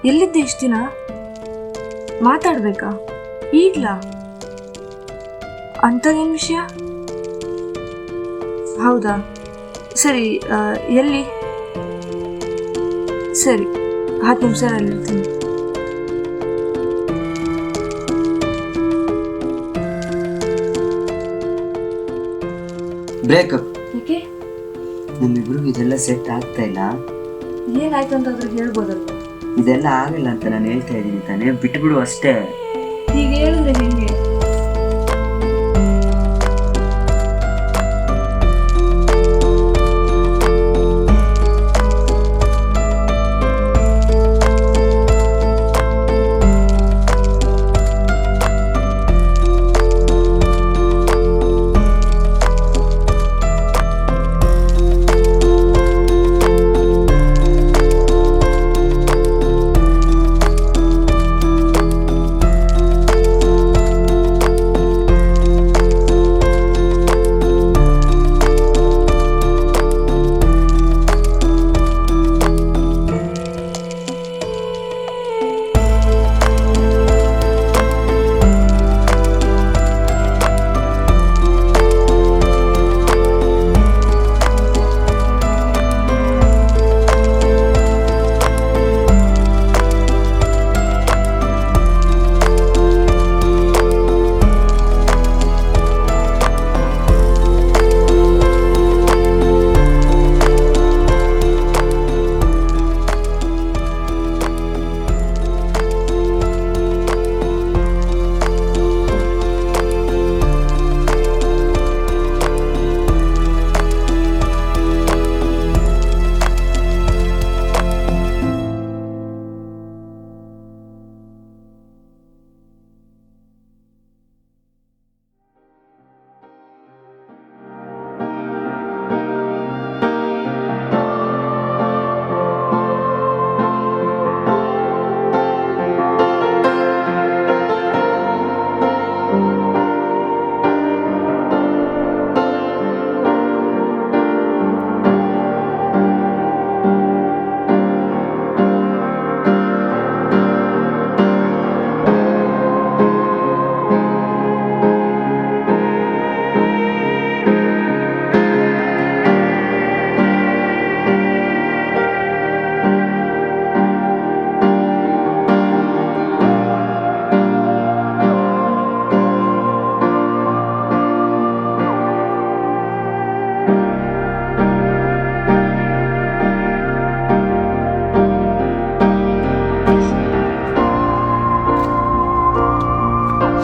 ಎಲ್ಲಿದ್ದೆ ಇಷ್ಟು ದಿನ? ಮಾತಾಡ್ಬೇಕಾ ಈಗ್ಲಾ? ಅಂಥದ್ದೇನು ವಿಷಯ? ಹೌದಾ, ಸರಿ. ಎಲ್ಲಿ? ಸರಿ, 10 ನಿಮಿಷ ಅಲ್ಲಿರ್ತೀನಿ. ಬ್ರೇಕಪ್. ಯಾಕೆ? ನಮ್ಮಿಬ್ರಿಗೂ ಇದೆಲ್ಲ ಸೆಟ್ ಆಗ್ತಾ ಇಲ್ಲ. ಏನಾಯ್ತು ಅಂತ ಅದ್ರ ಹೇಳ್ಬೋದಲ್ವ? ಇದೆಲ್ಲ ಆಗಲ್ಲ ಅಂತ ನಾನು ಹೇಳ್ತಾ ಇದ್ದೀನಿ ತಾನೇ, ಬಿಟ್ಬಿಡು ಅಷ್ಟೇ. ಹೀಗೆ ಹೇಳಿದ್ರೆ ಹೆಂಗೆ?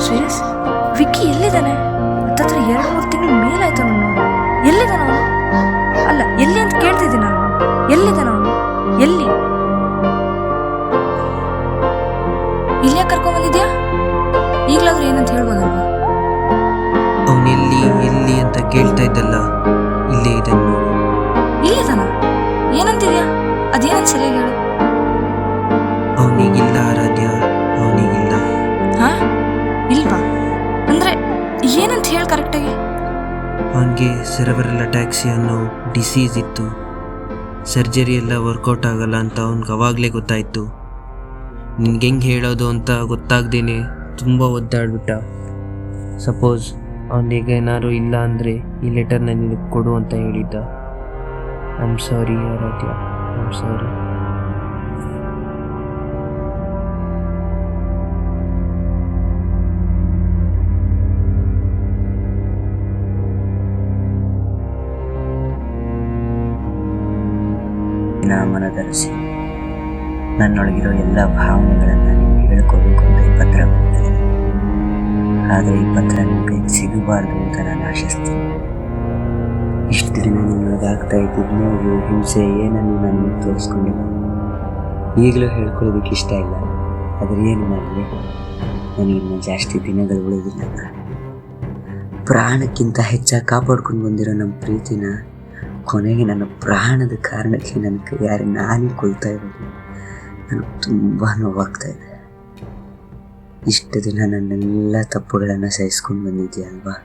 ಶ್ರೇಯಸ್, ವಿಕ್ಕಿ ಎಲ್ಲಿದ್ದಾನೆ? ಹತ್ತತ್ರ 2-3 ತಿಂಗಳು ಮೇಲಾಯ್ತು ಅವನು ನೋಡಿ. ಎಲ್ಲಿದ್ದಾನ ಅವನು? ಅಲ್ಲ, ಎಲ್ಲಿ ಅಂತ ಕೇಳ್ತಿದ್ದೀನಿ ನಾನು. ಎಲ್ಲಿದ್ದಾನ ಅವನು? ಎಲ್ಲಿ? ಇಲ್ಲೇ ಕರ್ಕೊಂಬಂದಿದ್ಯಾ? ಈಗಲಾದ್ರೂ ಏನಂತ ಹೇಳ್ಬೋದಲ್ವಾ? ಅವನೆಲ್ಲಿ ಎಲ್ಲಿ ಅಂತ ಕೇಳ್ತಾ ಇದ್ದಲ್ಲ, ಇಲ್ಲೇ ಇದ್ದಾನೆ ನೋಡು. ಇಲ್ಲಿದ್ದಾನ? ಏನಂತಿದ್ಯಾ? ಅದೇನಂತ ಸರಿಯಾಗಿ ಹೇಳು. ಅವನಿಗಿಲ್ಲ ಆರಾಧ್ಯ, ಅವನಿಗಿಲ್ಲ. ಹಾ? ಇಲ್ವಾ? ಅಂದ್ರೆ ಏನಂತ ಹೇಳಿ ಕರೆಕ್ಟಾಗಿ. ಅವನಿಗೆ ಸೆರೆಬ್ರಲ್ ಅಟ್ಯಾಕ್ಸಿ ಅನ್ನೋ ಡಿಸೀಸ್ ಇತ್ತು. ಸರ್ಜರಿ ಎಲ್ಲ ವರ್ಕೌಟ್ ಆಗಲ್ಲ ಅಂತ ಅವ್ನಿಗೆ ಅವಾಗಲೇ ಗೊತ್ತಾಯಿತು. ನಿನ್ಗೆ ಹೆಂಗೆ ಹೇಳೋದು ಅಂತ ಗೊತ್ತಾಗ್ದೇನೆ ತುಂಬ ಒದ್ದಾಡ್ಬಿಟ್ಟ. ಸಪೋಸ್ ಅವನಿಗೆ ಏನಾದ್ರು ಇಲ್ಲ ಅಂದರೆ ಈ ಲೆಟರ್ನ ನಿನಗೆ ಕೊಡು ಅಂತ ಹೇಳಿದ್ದ. I am sorry Aaradhya, I am sorry. ಮನದರಸಿ ನನ್ನೊಳಗಿರೋ ಎಲ್ಲ ಭಾವನೆಗಳನ್ನು ನಿಮ್ಗೆ ಹೇಳ್ಕೋಬೇಕು ಅಂತ ಈ ಪತ್ರ ಬರೆದಿದ್ದೀನಿ. ಆದರೆ ಈ ಪತ್ರ ನಿಮ್ಮ ಕೈಗೆ ಸಿಗಬಾರ್ದು ಅಂತ ನಾನು ಆಶಿಸ್ತೀನಿ. ಇಷ್ಟು ದಿನ ನಿನ್ನೊಳಗಾಗ್ತಾ ಇದ್ದಿದ್ದು ನೋವು, ಹಿಂಸೆ ಏನನ್ನು ನಾನು ತೋರಿಸ್ಕೊಂಡಿಲ್ಲ. ಈಗಲೂ ಹೇಳ್ಕೊಳ್ಳೋದಕ್ಕೆ ಇಷ್ಟ ಇಲ್ಲ. ಆದರೆ ಏನು ಮಾಡಲಿ, ನನಗಿನ್ನ ಜಾಸ್ತಿ ದಿನಗಳು ಉಳಿದಿಲ್ಲ. ಪ್ರಾಣಕ್ಕಿಂತ ಹೆಚ್ಚಾಗಿ ಕಾಪಾಡ್ಕೊಂಡು ಬಂದಿರೋ ನಮ್ಮ ಪ್ರೀತಿನ ಕೊನೆಗೆ ನನ್ನ ಪ್ರಾಣದ ಕಾರಣಕ್ಕೆ ನನ್ನ ಕೈಯಾರೆ ನಾನೇ ಕೊಳ್ತಾ ಇರೋದು ನನಗೆ ತುಂಬ ನೋವಾಗ್ತಾ ಇದೆ. ಇಷ್ಟು ದಿನ ನನ್ನೆಲ್ಲ ತಪ್ಪುಗಳನ್ನು ಸಹಿಸ್ಕೊಂಡು ಬಂದಿದ್ಯಲ್ವಾ,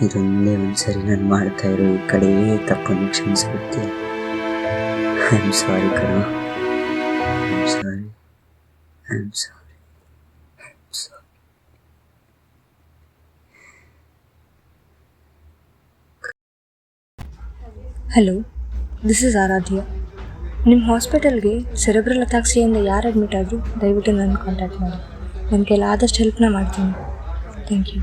ಇದೊಂದೇ ಒಂದ್ಸರಿ ನಾನು ಮಾಡ್ತಾ ಇರೋ ಈ ಕಡೆಯೇ ತಪ್ಪನ್ನು ಕ್ಷಮಿಸಿಬಿಡ್ತೀಯ. ಐ ಆಮ್ ಸಾರಿ ಕಣೋ, I am sorry. I am sorry. Hello, this is Aaradhya. ನಿಮ್ಮ ಹಾಸ್ಪಿಟಲ್ಗೆ ಸೆರೆಬ್ರಲ್ ಅತಾಕ್ಸಿಯಿಂದ ಯಾರು ಅಡ್ಮಿಟ್ ಆದರೂ ದಯವಿಟ್ಟು ನನ್ನ ಕಾಂಟ್ಯಾಕ್ಟ್ ಮಾಡಿ. ನನ್ನ ಕೈಲಿ ಆದಷ್ಟು ಹೆಲ್ಪ್ನ ಮಾಡ್ತೀನಿ. Thank you.